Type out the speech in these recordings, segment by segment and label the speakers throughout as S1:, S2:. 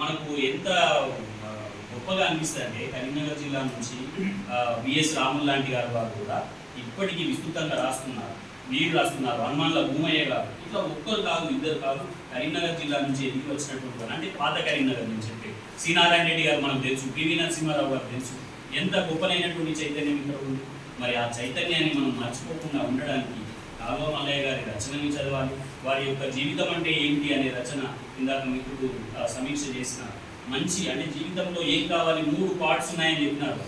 S1: మనకు ఎంత గొప్పగా అనిపిస్తుంది అంటే కరీంనగర్ జిల్లా నుంచి విఎస్ రాములు లాంటి గారు వారు కూడా ఇప్పటికీ విస్తృతంగా రాస్తున్నారు, వీరు రాస్తున్నారు, హనుమాన్ల భూమయ్య గారు, ఇట్లా ఒక్కరు కాదు ఇద్దరు కాదు, కరీంనగర్ జిల్లా నుంచి ఎదిగి వచ్చినటువంటి అంటే పాత కరీంనగర్ నుంచి చెప్పి సి నారాయణ రెడ్డి గారు మనకు తెలుసు, పివి నరసింహారావు గారు తెలుసు, ఎంత గొప్పనైనటువంటి చైతన్యం ఇక్కడ ఉంది. మరి ఆ చైతన్యాన్ని మనం మర్చిపోకుండా ఉండడానికి కాలువ మల్లయ్య గారి రచనని చదవాలి. వారి యొక్క జీవితం అంటే ఏంటి అనే రచన ఇందాక మిత్రుడు సమీక్ష చేసిన మంచి అంటే జీవితంలో ఏం కావాలి 3 పార్ట్స్ ఉన్నాయని చెప్పినారు.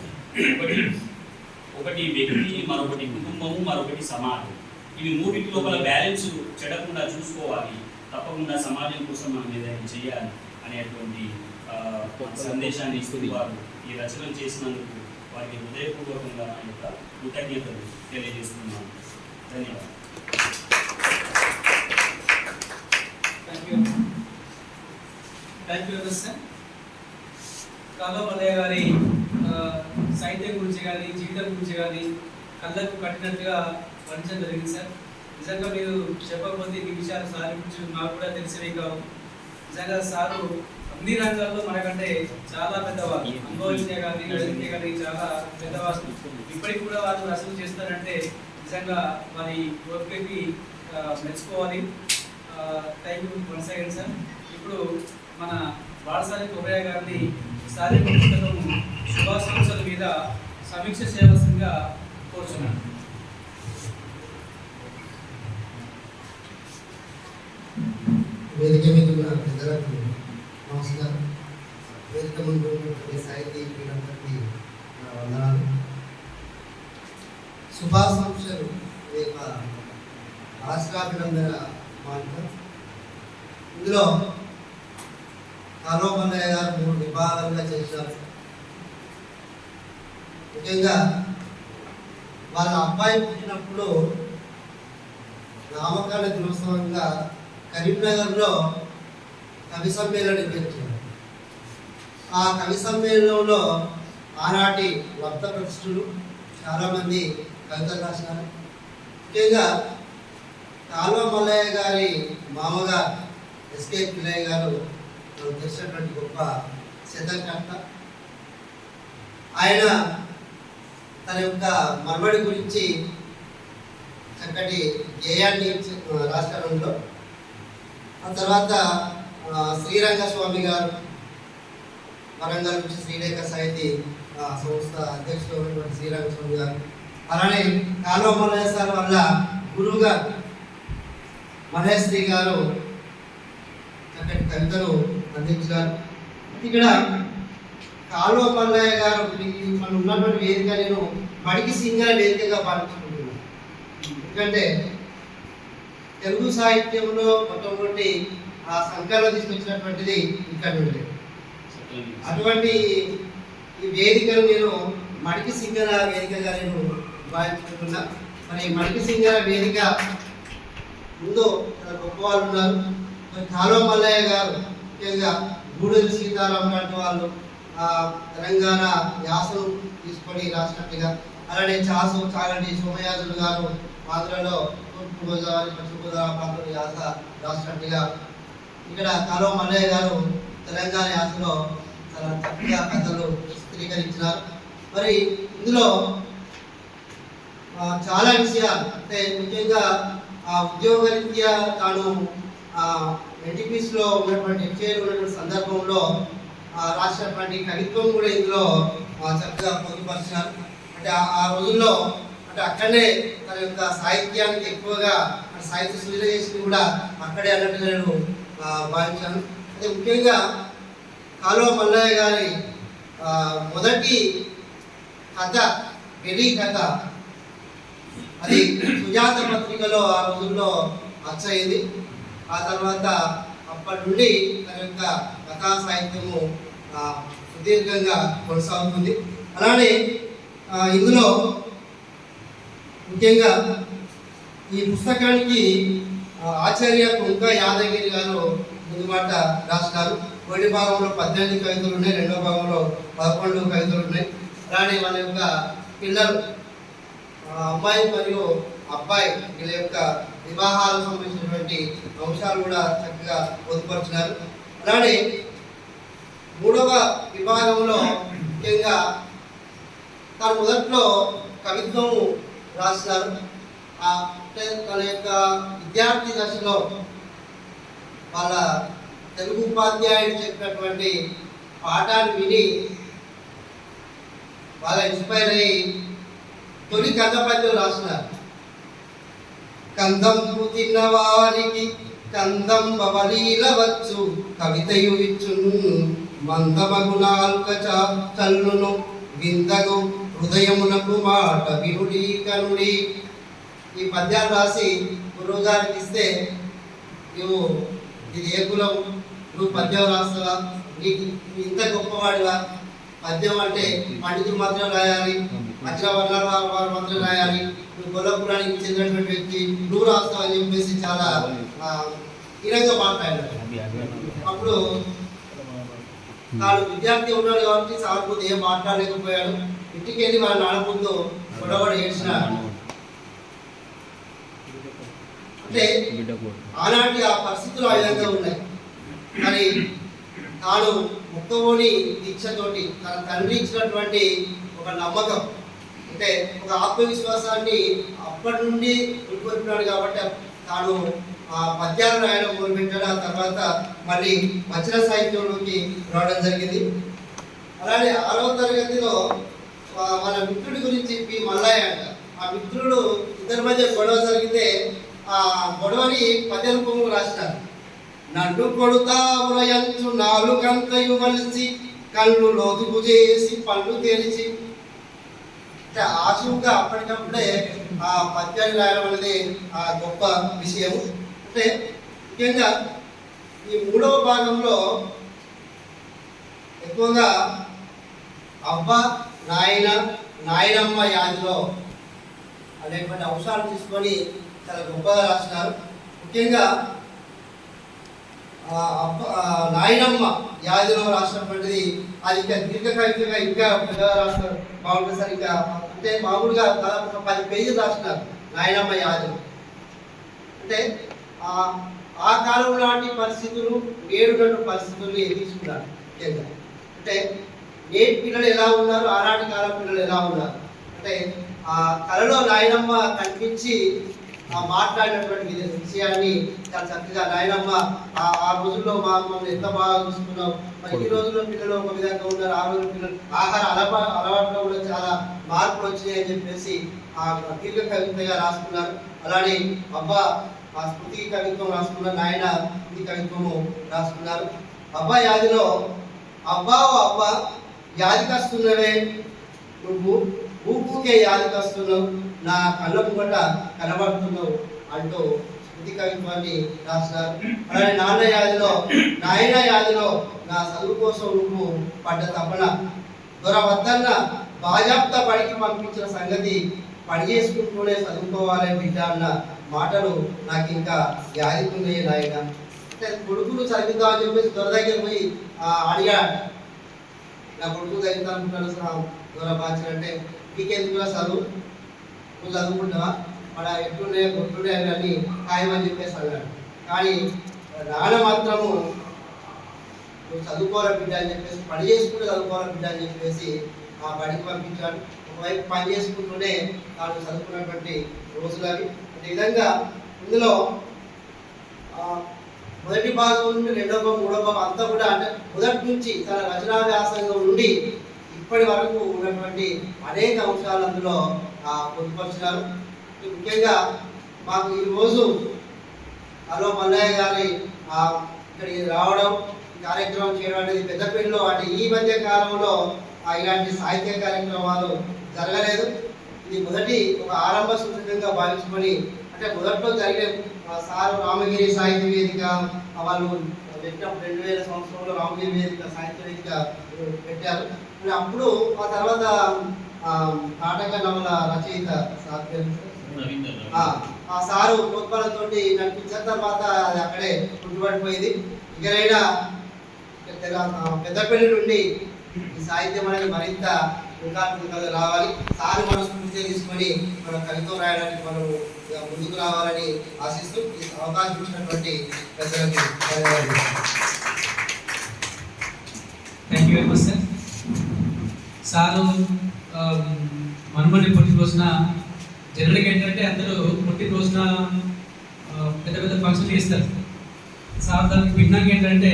S1: ఒకటి వ్యక్తి, మరొకటి కుటుంబము, మరొకటి సమాజం. ఇవి 3 లోపల బ్యాలెన్స్ చెడకుండా చూసుకోవాలి. తప్పకుండా సమాజం కోసం మనం ఏదైనా చేయాలి అనేటువంటి సందేశాన్ని ఇస్తూ వారు ఈ రచనలు చేసినందుకు వారికి హృదయపూర్వకంగా నా యొక్క కృతజ్ఞతలు తెలియజేస్తున్నాను. ధన్యవాదాలు.
S2: Thank you sir. కాలువ మల్లయ్య గారి సాహిత్యం గురించి కానీ జీవితం గురించి కానీ కళ్ళకు కట్టినట్టుగా వర్ణించడం జరిగింది సార్. నిజంగా మీరు చెప్పకపోతే ఈ విషయాలు సార్ గురించి మాకు కూడా తెలిసినవి కావు. నిజంగా సారు అన్ని రంగాల్లో మనకంటే చాలా పెద్దవాళ్ళు, అనుభవించే కానీ చదివితే కానీ చాలా పెద్దవాళ్ళు. ఇప్పటికి కూడా వాళ్ళు రచన చేస్తారంటే నిజంగా వారి ఓపికకి మెచ్చుకోవాలి. Thank you once again sir. ఇప్పుడు మన బాలసాని కొబ్బయ్య గారిని సారి పుస్తకం శుభాశంసల మీద సమీక్ష చేయవలసిందిగా కోరుచున్నాను.
S3: వేదిక మీద ఉన్న పెద్దలకు నమస్కారం. వేదిక ముందు ఉన్నటువంటి సాహితీ ప్రియులందరికీ వందనాలు. శుభాశంసలు రేప రాష్ట్రాభినందన మాంటం. ఇందులో కాలువ మల్లయ్య గారు 3 విభాగాలుగా చేశారు. ముఖ్యంగా వాళ్ళ అబ్బాయి పుట్టినప్పుడు నామకరణ దినోత్సవంగా కరీంనగర్లో కవి సమ్మేళనం పెట్టారు. ఆ కవి సమ్మేళనంలో ఆనాటి వర్త ప్రతిష్ఠులు చాలామంది కవితలు రాసినారు. ముఖ్యంగా కాలువ మల్లయ్య గారి మామగారు ఎస్కే పిల్లయ్య గారు తెలిసినటువంటి గొప్ప శతకర్త. ఆయన తన యొక్క మర్మడి గురించి చక్కటి గేయాన్ని రాష్ట్రంలో, ఆ తర్వాత శ్రీరంగస్వామి గారు వరంగల్ నుంచి శ్రీలేఖ సాహితీ సంస్థ అధ్యక్షుడు ఉన్నటువంటి శ్రీరంగస్వామి గారు, అలానే కాలువ మల్లయ్య సార్ వల్ల గురువు గారు మహేశ్వరి గారు చక్కటి కవితలు అందించారు. ఇక్కడ కాలువ మల్లయ్య గారు మనం ఉన్నటువంటి వేదిక నేను మడికి సింగర వేదికగా భావించుకుంటున్నాను. ఎందుకంటే తెలుగు సాహిత్యంలో మొట్టమొదటి ఆ సంకలనం తీసుకొచ్చినటువంటిది ఇక్కడ నుండి. అటువంటి ఈ వేదికను నేను మడికి సింగర వేదికగా నేను భావించుకుంటున్నా. మరి మడికి సింగర వేదిక ముందు గొప్ప వాళ్ళు ఉన్నారు. కాలువ మల్లయ్య గారు ముఖ్యంగా గూడూరు సీతారాం లాంటి వాళ్ళు తెలంగాణ యాసను తీసుకొని రాసినట్టుగా, అలానే చాగంటి సోమయాజులు గారు ఆంధ్రలో తూర్పు గోదావరి పశ్చిమ గోదావరి ప్రాంతంలో యాస రాసినట్టుగా, ఇక్కడ కాలువ మల్లయ్య గారు తెలంగాణ యాసలో చాలా చక్కగా కథలు చిత్రీకరించినారు. మరి ఇందులో చాలా విషయాలు అంటే ముఖ్యంగా ఉద్యోగరీత్యా తాను ఎన్టీపీసీలో ఉన్నటువంటి ఎఫ్ఐలో ఉన్నటువంటి సందర్భంలో రాసినటువంటి కవిత్వం కూడా ఇందులో చక్కగా పొందుపరిచినారు. అంటే ఆ రోజుల్లో అంటే అక్కడనే తన యొక్క సాహిత్యానికి ఎక్కువగా సాహిత్య సృజన చేసింది కూడా అక్కడే అన్నట్టుగా నేను భావించాను. అయితే ముఖ్యంగా కాలువ మల్లయ్య గారి మొదటి కథ పెళ్లి కథ అది సుజాత పత్రికలో ఆ రోజుల్లో అచ్చయింది. ఆ తర్వాత అప్పటి నుండి తన యొక్క కథా సాహిత్యము సుదీర్ఘంగా కొనసాగుతుంది. అలానే ఇందులో ముఖ్యంగా ఈ పుస్తకానికి ఆచార్య కుంక యాదగిరి గారు ముందు మాట రాస్తారు. మొదటి భాగంలో 18 కవితలు ఉన్నాయి, రెండో భాగంలో 11 కవితలు ఉన్నాయి. అలానే వాళ్ళ యొక్క పిల్లలు అమ్మాయి మరియు అబ్బాయి వీళ్ళ యొక్క వివాహాలకు సంబంధించినటువంటి అంశాలు కూడా చక్కగా పొందుపరిచినారు. అలానే మూడవ విభాగంలో ముఖ్యంగా తాను మొదట్లో కవిత్వం రాసినారు. అంటే తన యొక్క విద్యార్థి దశలో వాళ్ళ తెలుగు ఉపాధ్యాయుడు చెప్పినటువంటి పాఠాన్ని విని బాగా ఇన్స్పైర్ అయ్యి తొలి కథ పద్యం రాసినారు. కందంపు తిన్నవారికి కందం బవలీలవచ్చు కవితయు ఇచ్చును మందమగుణాల్క చల్లును విందగు హృదయమునకు మాట వినుడి కనుడి. ఈ పద్యాలు రాసి గురువు గారికి ఇస్తే, నువ్వు ఇది ఏ కులం, నువ్వు పద్యం రాస్తావా, నీకు ఇంత గొప్పవాడివా, పద్యం అంటే పండితులు మాత్రం రాయాలి, అగ్ర వర్ణాల వారు మాత్రం రాయాలి, నువ్వు గొల్లపురానికి చెందినటువంటి వ్యక్తి, నువ్వు రాస్తావు అని చెప్పేసి చాలా ఈరోజు మాట్లాడారు. అప్పుడు తాను విద్యార్థి ఉన్నాడు కాబట్టి సానుభూతి ఏం మాట్లాడలేకపోయాడు. ఇంటికి వెళ్ళి వాళ్ళ నాన్న ముందు గొడవడు ఏడ్చిన. అంటే ఆనాటి ఆ పరిస్థితులు ఆ విధంగా ఉన్నాయి. మరి తాను ముక్కవోని దీక్షతోటి తన తండ్రి ఇచ్చినటువంటి ఒక నమ్మకం, అంటే ఒక ఆత్మవిశ్వాసాన్ని అప్పటి నుండి ఉల్కొల్పినాడు కాబట్టి తాను ఆ పద్యాలు రాయడం మొదలుపెట్టాడు. ఆ తర్వాత మళ్ళీ వచన సాహిత్యంలోకి రావడం జరిగింది. అలాగే 6వ తరగతిలో మన మిత్రుడి గురించి పి మల్లయ్య అంట. ఆ మిత్రుడు ఇద్దరి మధ్య గొడవ జరిగితే ఆ గొడవని పద్య రూపంలో రాసినారు. నన్ను కొడుతా ఉరయంచు నాలుగంతయు వలిసి కళ్ళు లోతుకు చేసి పళ్ళు తెరిచి. అంటే ఆశువుగా అప్పటికప్పుడే ఆ పద్యాన్ని రాయడం అనేది ఆ గొప్ప విషయం. అంటే ముఖ్యంగా ఈ 3వ భాగంలో ఎక్కువగా అవ్వ నాయన నాయనమ్మ యాదిలో అనేటువంటి అంశాలు తీసుకొని చాలా గొప్పగా రాసినారు. ముఖ్యంగా నాయనమ్మ యాదిలో రాసినటువంటిది అది ఇంకా దీర్ఘ కవితగా ఇంకా పెద్దగా రాసినారు. బాగుంటుంది సార్. ఇంకా అంటే మామూలుగా దాదాపు 10 పేజీలు రాసినారు నాయనమ్మ యాదిలో. అంటే ఆ కాలం లాంటి పరిస్థితులు నేడున్నటువంటి పరిస్థితుల్ని తీసుకున్నారు ముఖ్యంగా. అంటే నేటి పిల్లలు ఎలా ఉన్నారు, ఆనాటి కాలం పిల్లలు ఎలా ఉన్నారు అంటే ఆ కళలో నాయనమ్మ కనిపించి మాట్లాడినటువంటి విషయాన్ని చాలా చక్కగా నాయనమ్మ ఆ రోజుల్లో మమ్మల్ని ఎంత బాగా చూసుకున్నాం, మరి ఈ రోజుల్లో పిల్లలు ఒక విధంగా ఉన్నారు, ఆ రోజుల్లో పిల్లలు ఆహార అలవాట్లో కూడా చాలా మార్పులు వచ్చినాయి అని చెప్పేసి ఆ దీర్ఘ కవితగా రాసుకున్నారు. అలానే అబ్బా ఆ స్మృతి కవిత్వం రాసుకున్నారు, నాయన స్మృతి కవిత్వము రాసుకున్నారు. అబ్బా యాదిలో అబ్బా అబ్బా యాదికొస్తున్నవే నువ్వు ఊపుకే యాదికొస్తున్నావు, నా కళ్ళ ముంగట కనబడుతున్నావు అంటూ స్మృతి కవిత్వాన్ని రాసినారు. అలానే నాన్న యాదిలో నాయన యాదిలో నా చదువు కోసం నువ్వు పడ్డ తపన దొర వద్దన్న బాజాప్తా పడికి పంపించిన సంగతి పని చేసుకుంటూనే చదువుకోవాలి బిడ్డ అన్న మాటలు నాకు ఇంకా యాదికున్నాయి నాయన. అంటే కొడుకులు చదివిద్దాం అని చెప్పేసి దొర దగ్గర పోయి అడిగాడు, నా కొడుకు చదువుతా అనుకుంటాను దొర బాధ్యత అంటే నీకెందుకు చదువు, నువ్వు చదువుకుంటావా, మన ఎట్లుండే కొట్టుండే అని ఖాయమని చెప్పేసి అన్నాడు. కానీ నాన్న మాత్రము నువ్వు చదువుకోవాలి బిడ్డ అని చెప్పేసి పని చేసుకుంటూ చదువుకోవాలి బిడ్డ అని చెప్పేసి ఆ బడికి పంపించాడు. ఒకవైపు పని చేసుకుంటూనే తాను చదువుకున్నటువంటి రోజులు అవి. ఈ విధంగా ఇందులో మొదటి భాగం నుండి 2వ భాగం 3వ భాగం అంతా కూడా అంటే మొదటి నుంచి తన రచనా వ్యాసంగం నుండి ఇప్పటి వరకు ఉన్నటువంటి అనేక అంశాలు అందులో పొందుపరిచినారు. ముఖ్యంగా మాకు ఈరోజు హలో మల్లయ్య గారి ఇక్కడికి రావడం, కార్యక్రమం చేయడం అనేది పెద్దపల్లిలో అంటే ఈ మధ్య కాలంలో ఇలాంటి సాహిత్య కార్యక్రమాలు జరగలేదు. ఇది మొదటి ఒక ఆరంభ సూచకంగా భావించుకొని అంటే మొదట్లో జరిగే సారు రామగిరి సాహిత్య వేదిక వాళ్ళు పెట్టినప్పుడు 2000 సంవత్సరంలో రామగిరి వేదిక సాహిత్య వేదిక పెట్టారు. అప్పుడు ఆ తర్వాత నాటక నవల రచయిత ఆ సారు ప్రోత్సాహంతో నడిపించిన తర్వాత అది అక్కడే ఉండిపడిపోయింది. ఇకనైనా పెద్దపల్లి నుండి ఈ సాహిత్యం అనేది మరింత ఇంకా రావాలి. సారు మన స్ఫూర్తి తీసుకొని మన కవిత్వం రాయడానికి మనం ముందుకు రావాలని ఆశిస్తూ ఈ అవకాశం ఇచ్చినటువంటి పెద్దలకి ధన్యవాదాలు.
S2: You very much sir. Sir మనమని పుట్టినరోజున జనరల్గా ఏంటంటే అందరూ పుట్టినరోజున పెద్ద పెద్ద ఫంక్షన్లు చేస్తారు. సార్ దానికి భిన్నంగా ఏంటంటే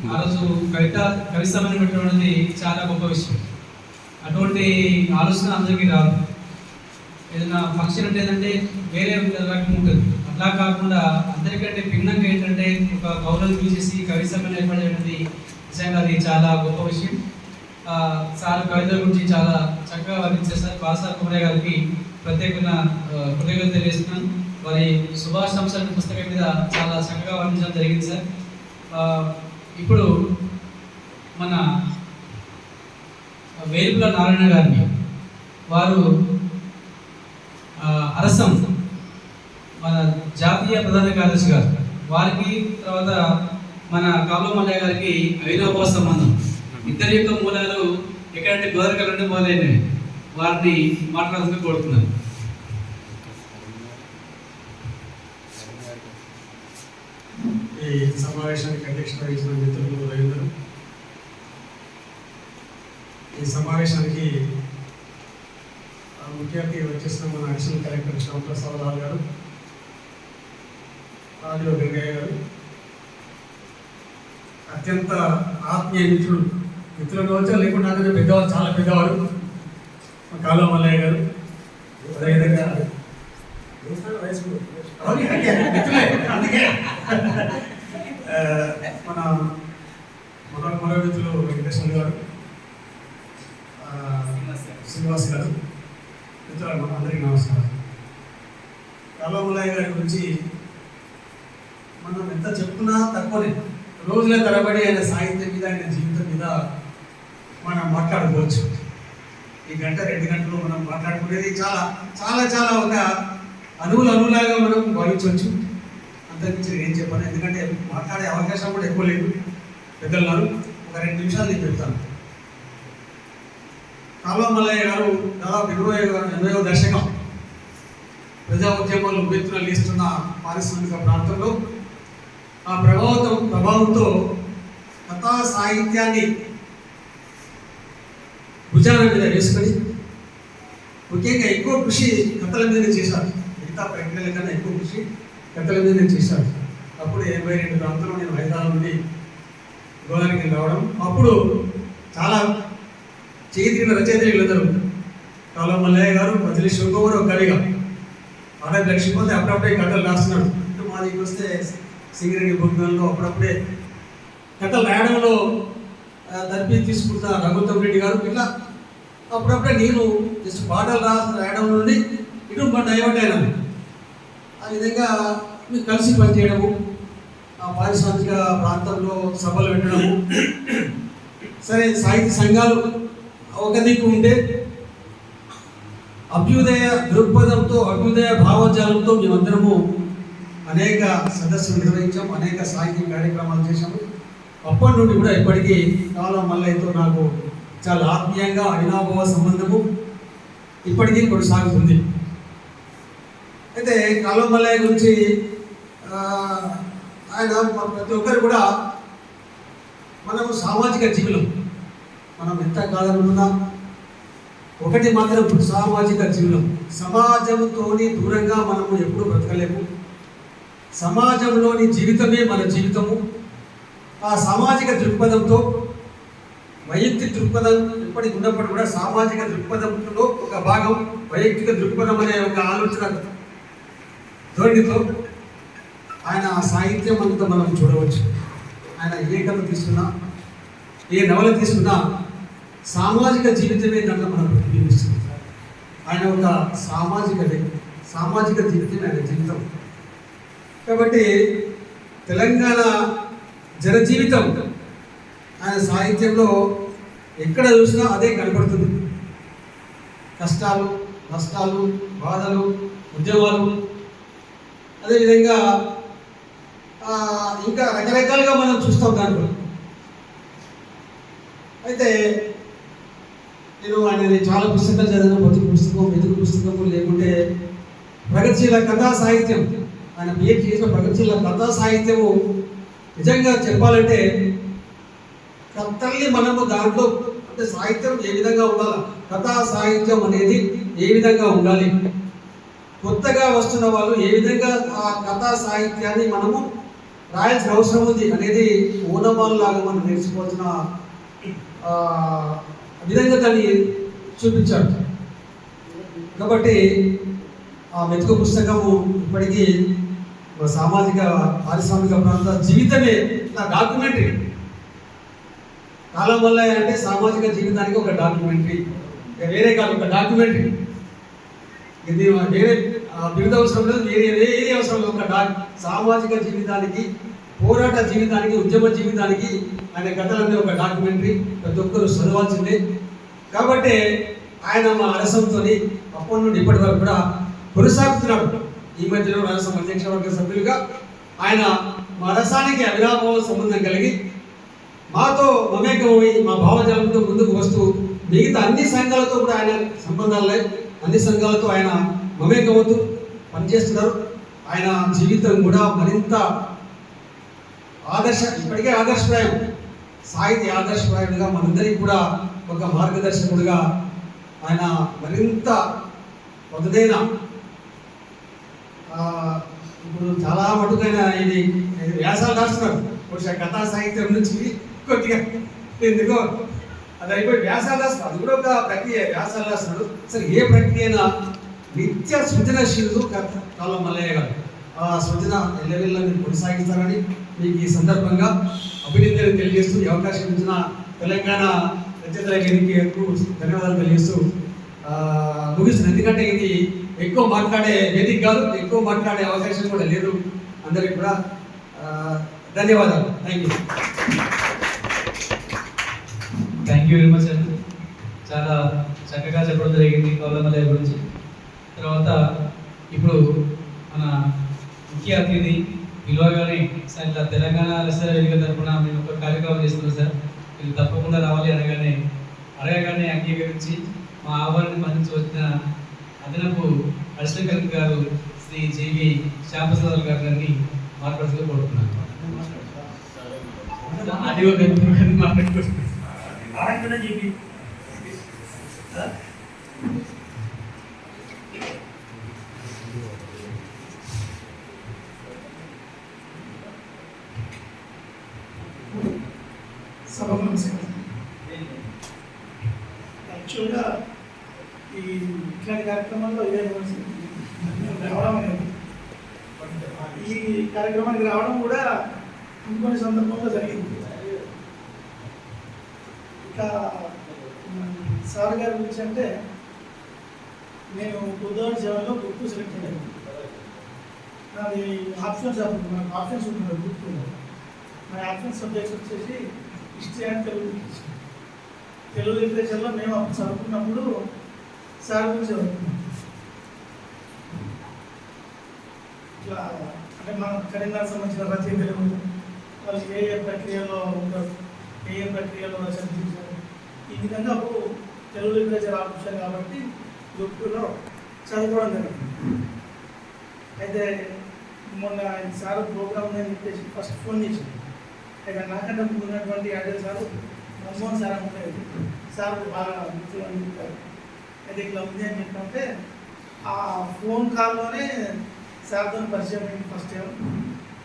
S2: ఆ రోజు కవి సమ్మేళనం పెట్టడం అనేది చాలా గొప్ప విషయం. అటువంటి ఆలోచన అందరికీ రాదు. ఏదైనా ఫంక్షన్ అంటే ఏంటంటే వేరే రకం ఉంటుంది. అట్లా కాకుండా అందరికంటే భిన్నంగా ఏంటంటే ఒక గౌరవం చూసేసి కవి సమ్మేళనం ఏర్పడేది నిజంగా అది చాలా గొప్ప విషయం. సార్ కవితల గురించి చాలా చక్కగా వర్ణించేస్తారు. బాలసార్ కుమరయ్య గారికి ప్రత్యేకమైన కృతజ్ఞతలు తెలియజేస్తున్నాను. వారి శుభాశంసల పుస్తకం మీద చాలా చక్కగా వర్ణించడం జరిగింది సార్. ఇప్పుడు మన వేలుపుల నారాయణ గారిని వారు అరసం మన జాతీయ ప్రధాన కార్యదర్శి గారు, వారికి తర్వాత మన కాలువ మల్లయ్య గారికి అవినాభావ సంబంధం. ఇద్దరి యొక్క మూలాలు ఎక్కడంటే గోదరికలు నుండి మొదలైనవి. వారిని మాట్లాడాలని కోరుతున్నాను.
S4: ఈ సమావేశానికి అధ్యక్షత వహించిన మిత్రులు రవీంద్ర, ఈ సమావేశానికి ముఖ్య అతిథి వచ్చేసిన మన అడిషనల్ కలెక్టర్ శ్యామప్రసాద్ రావు గారు, ఆడియో గంగయ్య గారు, అత్యంత ఆత్మీయ మిత్రులు వచ్చా లేకుండా పెద్దవారు, చాలా పెద్దవారు కాలువ మల్లయ్య గారు, అదేవిధంగా అందుకే మన మరో మిత్రులు వెంకటేశ్వర గారు, శ్రీనివాస్ గారు, మిత్రులు అందరికీ నమస్కారం. కాలువ మల్లయ్య గారి గురించి మనం ఎంత చెప్పుకున్నా తక్కువనే. రోజుల తరబడి ఆయన సాహిత్యం మీద, ఆయన జీవితం మీద మనం మాట్లాడుకోవచ్చు. ఈ గంట 2 గంటలు మనం మాట్లాడుకునేది చాలా చాలా చాలా ఒక అనువులాగా మనం భావించవచ్చు. అంతకుమించి ఏం చెప్పాను, ఎందుకంటే మాట్లాడే అవకాశం కూడా ఎక్కువ లేదు. పెద్దలు ఒక 2 నిమిషాలు నేను చెప్తాను. కాలువ మల్లయ్య గారు దాదాపు 80వ దశకం ప్రజా ఉద్యమాలు ఉవ్వెత్తున లేస్తున్న పారిశ్రామిక ప్రాంతంలో ఆ ప్రభావంతో కథా సాహిత్యాన్ని భుజాల మీద వేసుకొని ముఖ్యంగా ఎక్కువ కృషి కథల మీదనే చేశారు. మిగతా ప్రక్రియల కన్నా ఎక్కువ కృషి కథల మీదనే చేశారు. అప్పుడు 82 ప్రాంతంలో నేను హైదరాబాద్ నుండి గోదావరికి రావడం, అప్పుడు చాలా చేతిన రచయితలు అందరూ కాలువ మల్లయ్య గారు, మజిలీ శివకుమార్ ఒక కవిగా, ఆడవి లక్ష్మీపతి అప్పుడప్పుడే కథలు రాస్తున్నాడు. మా దగ్గరికి వస్తే సింగరేణి బొగ్గంలో అప్పుడప్పుడే కథలు రాయడంలో తరబీ తీసుకుంటున్న రఘుత్తం రెడ్డి గారు, ఇట్లా అప్పుడప్పుడే నేను జస్ట్ పాటలు రాయడం నుండి ఇటు డైవర్ట్ అయినాము. ఆ విధంగా మీరు కలిసి పనిచేయడము, ఆ పారిశ్రామిక ప్రాంతంలో సభలు పెట్టడము, సరే సాహిత్య సంఘాలు ఒక దిక్కు ఉంటే అభ్యుదయ దృక్పథంతో, అభ్యుదయ భావజాలంతో మేమందరము అనేక సదస్సులు నిర్వహించాము, అనేక సాహిత్య కార్యక్రమాలు చేశాము. అప్పటి నుండి కూడా ఇప్పటికీ కాలువ మల్లయ్యతో నాకు చాలా ఆత్మీయంగా అవినాభావ సంబంధము ఇప్పటికీ కొనసాగుతుంది. అయితే కాలువ మల్లయ్య గురించి ఆయన ప్రతి ఒక్కరు కూడా మనము సామాజిక జీవులం. మనం ఎంత కాదనుకున్నా ఒకటి మాత్రం సామాజిక జీవులం. సమాజంతోని దూరంగా మనము ఎప్పుడు బ్రతకలేము. సమాజంలోని జీవితమే మన జీవితము. ఆ సామాజిక దృక్పథంతో, వైయక్తిక దృక్పథం ఎప్పటికి ఉన్నప్పుడు కూడా సామాజిక దృక్పథంలో ఒక భాగం వైయక్తిక దృక్పథం అనే ఒక ఆలోచన ధోరణితో ఆయన సాహిత్యం అంతా మనం చూడవచ్చు. ఆయన ఏ కథ తీసుకున్నా, ఏ నవల తీసుకున్నా సామాజిక జీవితమే దాంట్లో మనం ప్రతిబింబిస్తుంది. ఆయన ఒక సామాజిక వ్యక్తి, సామాజిక జీవితమే ఆయన జీవితం. కాబట్టి తెలంగాణ జనజీవితం ఆయన సాహిత్యంలో ఎక్కడ చూసినా అదే కనపడుతుంది. కష్టాలు, నష్టాలు, బాధలు, ఉద్యమాలు, అదేవిధంగా ఇంకా రకరకాలుగా మనం చూస్తాం దాంట్లో. అయితే నేను ఆయన చాలా పుస్తకాలు చదివిన, బతుకు పుస్తకం, వెతుకు పుస్తకం, లేకుంటే ప్రగతిశీల కథా సాహిత్యం, ఆయన పిహెచ్డి చేసిన ప్రగతిశీల కథా సాహిత్యము నిజంగా చెప్పాలంటే కథల్ని మనము దాంట్లో అంటే సాహిత్యం ఏ విధంగా ఉండాలి, కథా సాహిత్యం అనేది ఏ విధంగా ఉండాలి, కొత్తగా వస్తున్న వాళ్ళు ఏ విధంగా ఆ కథా సాహిత్యాన్ని మనము రాయాల్సిన అవసరం ఉంది అనేది ఓనమాలలాగా మనం నేర్చుకోవాల్సిన విధంగా దాన్ని చూపించాడు. కాబట్టి ఆ మెతుకు పుస్తకము ఇప్పటికీ సామాజిక పారిశ్రామిక ప్రాంత జీవితమే డాక్యుమెంటరీ. కాలం వల్ల అంటే సామాజిక జీవితానికి ఒక డాక్యుమెంటరీ, వేరే కాదు ఒక డాక్యుమెంటరీ. ఇది వేరే వివిధ అవసరం లేదు, వేరే అవసరం లేదు. ఒక సామాజిక జీవితానికి, పోరాట జీవితానికి, ఉద్యమ జీవితానికి ఆయన కథలన్నీ ఒక డాక్యుమెంటరీ, ప్రతి ఒక్కరు చదవాల్సిందే. కాబట్టి ఆయన మా అరసంతో అప్పటి నుండి ఇప్పటి వరకు కూడా కొనసాగుతున్నాడు. ఈ మధ్యలో రాజసభ అధ్యక్ష వర్గ సభ్యులుగా ఆయన మా రసానికి అవినాభావ సంబంధం కలిగి మాతో మమేకమై మా భావజాలంతో ముందుకు వస్తూ మిగతా అన్ని సంఘాలతో కూడా ఆయన సంబంధాలు లేవు, అన్ని సంఘాలతో ఆయన మమేకమవుతూ పనిచేస్తున్నారు. ఆయన జీవితం కూడా మరింత ఇప్పటికే ఆదర్శప్రాయం, సాహిత్య ఆదర్శప్రాయంగా మనందరికీ కూడా ఒక మార్గదర్శకుడుగా ఆయన మరింత పొదదైన ఇప్పుడు చాలా మటుకైన ఇది వ్యాసాలు రాస్తున్నారు. బహుశా కథా సాహిత్యం నుంచి కొద్దిగా ఎందుకో అది అయిపోయి వ్యాసాలు రాస్తున్నారు. అది కూడా ఒక ప్రక్రియ, వ్యాసాలు రాస్తున్నాడు. అసలు ఏ ప్రక్రియ అయినా నిత్య సృజనశీలు కాలం మల్లయ్య గారు. ఆ సృజన ఎల్లవెల్ల మీరు కొనసాగిస్తారని మీకు ఈ సందర్భంగా అభినందనలు తెలియజేస్తూ ఈ అవకాశం ఇచ్చిన తెలంగాణ రచయితల వేదికకు ధన్యవాదాలు తెలియజేస్తూ ముగిస్తుంది. ఎందుకంటే ఇది ఎక్కువ మాట్లాడే వేదిక కాదు, ఎక్కువ మాట్లాడే అవకాశం కూడా లేదు. అందరికీ కూడా ధన్యవాదాలు.
S2: థ్యాంక్ యూ వెరీ మచ్ అండి. చాలా చక్కగా చెప్పడం జరిగింది కౌలమల్లయ్య గురించి. తర్వాత ఇప్పుడు మన ముఖ్య అతిథి పిలవగానే సార్ ఇట్లా తెలంగాణ రచయితల వేదిక తరఫున మేము ఒక కార్యక్రమం చేస్తున్నాం సార్, మీరు తప్పకుండా రావాలి అడగగానే అంగీకరించి మా ఆహ్వానాన్ని మన్నించి వచ్చిన అదనపు అడిషనల్ కలెక్టర్ గారు శ్రీ జేవి శ్యాంప్రసాద్ గారిని మాట్లాడుతూ కోరుతున్నాను. అది ఒక
S5: యాక్చువల్గా ఈ ఇట్లాంటి కార్యక్రమాల్లో రావడం అనేది, ఈ కార్యక్రమానికి రావడం కూడా ఇంకొన్ని సందర్భంలో జరిగింది. ఇంకా సార్ గారి గురించి అంటే నేను గోదావరి సేవలో గుర్తు సెలెక్ట్ అయ్యాను. నాది ఆప్షన్స్ ఉంటుంది గుర్తు. నా ఆప్షన్స్ సబ్జెక్ట్స్ వచ్చేసి హిస్టరీ అండ్ తెలుగు లిటరేచర్లో మేము అప్పుడు చదువుకున్నప్పుడు సార్ గురించి చదువుకున్నాం. ఇట్లా అంటే మనం కరీంనగర్ సంబంధించిన రచయితలు వాళ్ళు ఏ ప్రక్రియలో ఉంటారు, ఏ ప్రక్రియలో చదివించారు, ఈ విధంగా అప్పుడు తెలుగు లిటరేచర్ ఆప్షన్ కాబట్టి గుర్తులో చదువుకోవడం జరిగింది. అయితే మొన్న సార్ ప్రోగ్రామ్ ఉందని చెప్పేసి ఫస్ట్ ఫోన్ చేసింది. అయితే నాకంటే ముందు ఉన్నటువంటి యాడల్ సార్ మన్మోహన్ సార్ అనుకునేది, సార్ బాగా మిత్రులు అని చెప్పారు. అయితే ఇట్లా ఉంది అని చెప్పంటే ఆ ఫోన్ కాల్లోనే సార్తో పరిచయం అయింది ఫస్ట్ టైం.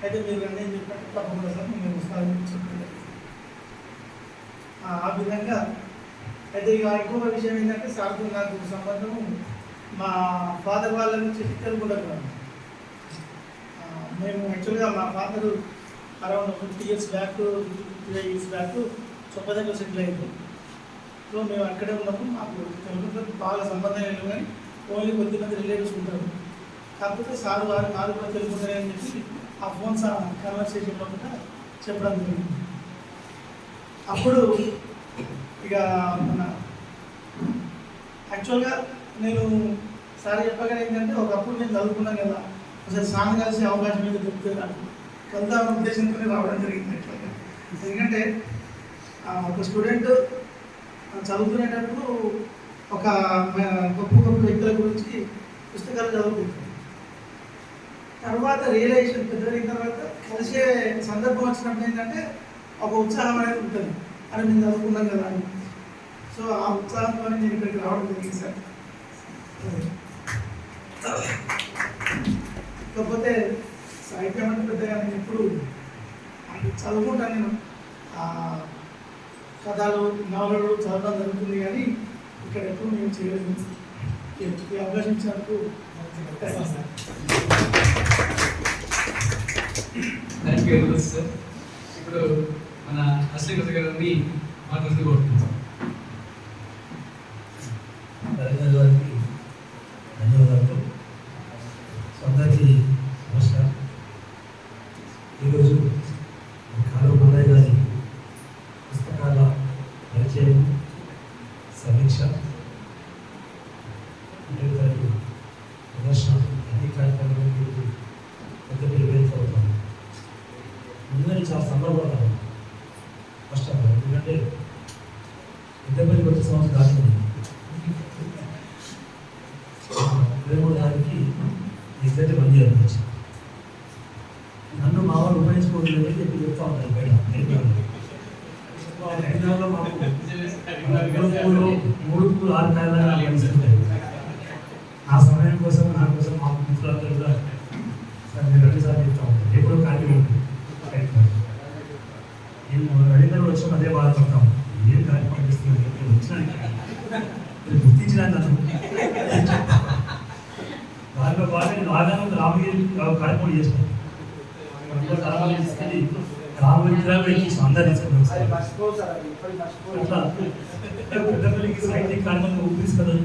S5: అయితే మీరు రండి అని చెప్పంటే తప్పకుండా సార్ మేము వస్తామని చెప్పండి. ఆ విధంగా అయితే ఇక ఇంకొక విషయం ఏంటంటే సార్తో నాకు సంబంధం మా ఫాదర్ వాళ్ళ నుంచి తెలుగులో మేము యాక్చువల్గా మా father around 50 years back 55 years back చొప్పదంలో సెటిల్ అయింది. సో మేము అక్కడే ఉన్నప్పుడు మాకు తెలుగుతో బాగా సంబంధం లేదు, కానీ ఓన్లీ కొద్దిమంది రిలేటివ్స్ ఉంటారు. కాకపోతే సార్ వారు నాకు కూడా తెలుగుతారని చెప్పి ఆ ఫోన్ కన్వర్సేషన్లో కూడా చెప్పడం జరిగింది. అప్పుడు ఇక మన యాక్చువల్గా నేను సార్ చెప్పగానే ఏంటంటే ఒకప్పుడు నేను చదువుకున్నాను కదా, అసలు సాంగ్ కలిసే అవకాశం ఏదో చెప్తున్నాను వెళ్దామనే ఉద్దేశంతోనే రావడం జరిగింది. యాక్చువల్గా ఎందుకంటే ఒక స్టూడెంట్ చదువుకునేటప్పుడు ఒక గొప్ప గొప్ప వ్యక్తుల గురించి పుస్తకాలు చదువుకుంటారు. తర్వాత రియలైజేషన్ పెద్దయిన తర్వాత కలిసే సందర్భం వచ్చినప్పుడు ఏంటంటే ఒక ఉత్సాహం అనేది ఉంటుంది. అని మేము చదువుకున్నాం కదా అని. సో ఆ ఉత్సాహంతో నేను ఇక్కడికి రావడం జరిగింది సార్. కాకపోతే సాహిత్యం అంటే పెద్దగా నేను ఎప్పుడు చదువుకుంటాను. నేను కథలు నవలలు చదవడం జరుగుతుంది కానీ ఇక్కడ ఎప్పుడు మేము చేయలేదు. ఈ అవకాశం ఇచ్చినందుకు
S6: thank you very much sir. ఇప్పుడు మన అశ్వికృత గారిని మాట్లాడుతూ కోరుతున్నాం.
S7: రవీంద్ర గారికి ధన్యవాదాలు. అందరికీ నమస్కారం. ఈరోజు కాలువ మల్లయ్య గారి పుస్తకాల పరిచయం, సమీక్ష, ప్రదర్శన అన్ని కార్యక్రమాలు ఈరోజు పెద్ద వేదిక అవుతాను. ముందుగా చాలా సంబరపడతాను. ఫస్ట్ ఆఫ్ ఆల్ ఎందుకంటే పెద్దపల్లికి వచ్చే సంవత్సరం దాటింది. 23 తారీఖుకి ఎగ్జాక్ట్ 1 year వచ్చింది. నన్ను మా వాళ్ళు ఉపయోగించుకోవట్లేదని చెప్పి చెప్తా ఉంటారు బయట. హైదరాబాద్లో మాకు 3 కాయలుగా పనిస్తుంటాయి. ఆ సమయం కోసం నా కోసం మా మిత్రులందరూ కూడా సార్ మీరు 2 సార్లు చెప్తా ఉంటారు. ఎప్పుడో ఖాళీ ఉంటుంది. నేను రవీంద్ర వచ్చిన అదే బాధపడతాం. ఏం కార్యక్రమం చేస్తున్నాను వచ్చినా గుర్తించడానికి దాంట్లో బాగా రాగానే రామగిరి కార్యక్రమం చేస్తాను. రామగిరి సందర్శించుకున్నాం. అట్లా పెద్దపల్లికి సాహిత్య కార్యక్రమం ఊపిస్తుందని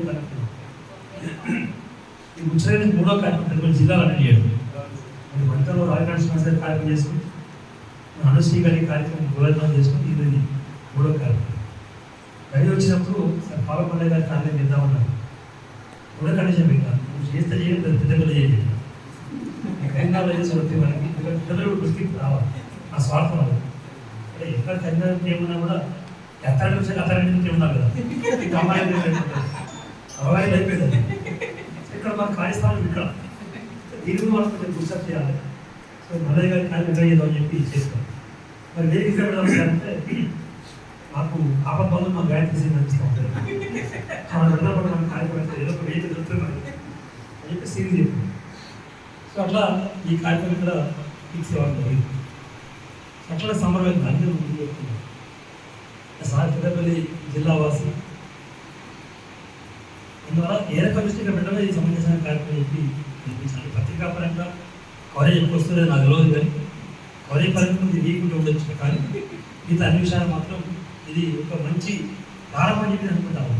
S7: ఈ ముచ్చరైన 3వ కార్యక్రమం పెద్దపల్లి జిల్లాలో అటెండ్ చేయడం. వంటలో రాజనాథ సార్ కార్యక్రమం చేసుకుని అనుశ్రీ గారి కార్యక్రమం గోవర్ధనం చేసుకుని ఇది 3వ కార్యక్రమం. రైలు వచ్చినప్పుడు సార్ పాలపల్లె గారి కార్యం చేద్దామన్నారు. కూడా కండిషన్ పెట్టాను, నువ్వు చేస్తే చేయండి, పెద్దపల్లి చేయండి. కరీంనగర్లో చేసి వస్తే మనకి పెద్దలు గుర్తింపు రావాలి. ఆ స్వార్థం అది అంటే ఎక్కడ కరీంనగర్ ఏమన్నా కూడా అథారిటీ వచ్చాక అథారిటీ నుంచి ఉన్నారు కదా, అమ్మాయిలు అమ్మాయిలు అయిపోయింది. ఇక్కడ మన కార్యస్థానం ఇక్కడ దీని మనం కొంచెం గుర్తు చేయాలి. సో మల్లయ్య గారి కార్యం ఎక్కడ చేద్దామని చెప్పి చేస్తాం. మరి వేదిక ఇక్కడ అంటే మాకు ఆపత్తులు మా గాయత్రి సీన్ అనిపిస్తూ ఉంటుంది. మన కార్యక్రమం ఏదో ఒక వేదిక దొరుకుతున్నారు అని చెప్పి సీన్ చెప్పారు. సో అట్లా ఈ కార్యక్రమం ఇక్కడ ఫిక్స్ అవ్వడం జరిగింది. అట్లా సమరమైన అందరూ ముందు చెప్తున్నారు. సార్ పెద్దపల్లి జిల్లా వాసి అందువల్ల ఏ రకమైన ఇక్కడ పెట్టడం ఈ సంబంధించిన కార్యక్రమం చెప్పి నిర్మించాలి. పత్రికా పరంగా కవరేజ్ ఎక్కువ వస్తుందో నాకు తెలియదు, కానీ కవరేజ్ పరంగా ఇది వీకుంటూ ఉండొచ్చు. కానీ మిగతా అన్ని విషయాలు మాత్రం ఇది ఒక మంచి ప్రారంభం చెప్పి అనుకుంటాము.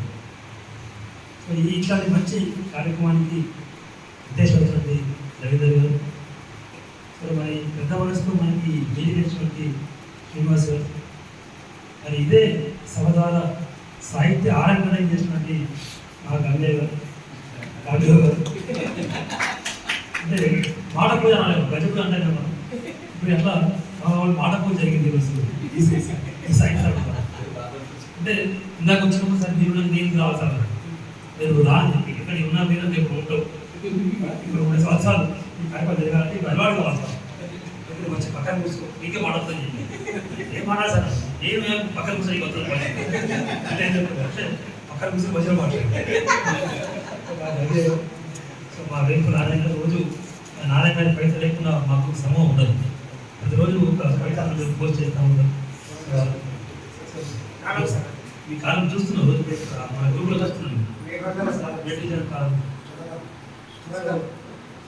S7: సో ఇట్లాంటి మంచి కార్యక్రమానికి ఉద్దేశించినటువంటి రవీంద్ర గారు, సో మరి పెద్ద మనసులో మనకి వేదికటువంటి శ్రీనివాస్ గారు, మరి ఇదే సభ ద్వారా సాహిత్య ఆరంభం చేసినటువంటి మా గంగయ్య గారు, రాఘవ్ గారు, అంటే మాట పూజ అనాలి, గజపూజ అంటే మనం ఇప్పుడు ఎట్లా మాట పూజ జరిగింది ఈ సాహిత్య అంటే ఇందాక వచ్చినప్పుడు సార్ మీరు నేను రావాలి సార్, నేను రా అని చెప్పి ఇక్కడ ఉన్నా మీద రేపు ఉంటావు ఇప్పుడు 3 సంవత్సరాలు ఈ కార్యక్రమం జరగాలంటే ఇప్పుడు అలవాటు కావాలి సార్. ఇక్కడ మంచి పక్కన కూర్చో నీకే మాట్లాడుతుంది చెప్పి ఏం మాట్లాడాలి సార్, ఏం పక్కన కూర్చొని వస్తుంది అంటే ఏం చెప్తారు అంటే పక్కన కూర్చొని మధ్యలో మాట్లాడారు. సో మా వైపు నారాయణ రోజు నారాయణ గారి కవిత లేకుండా మాకు సమూహం ఉండదు. ప్రతిరోజు ఒక కవిత పోస్ట్ చేస్తూ ఉంటాం. ఈ కాలం చూస్తున్నాం, రోజు మన గ్రూప్లో చూస్తున్నాం కాలం.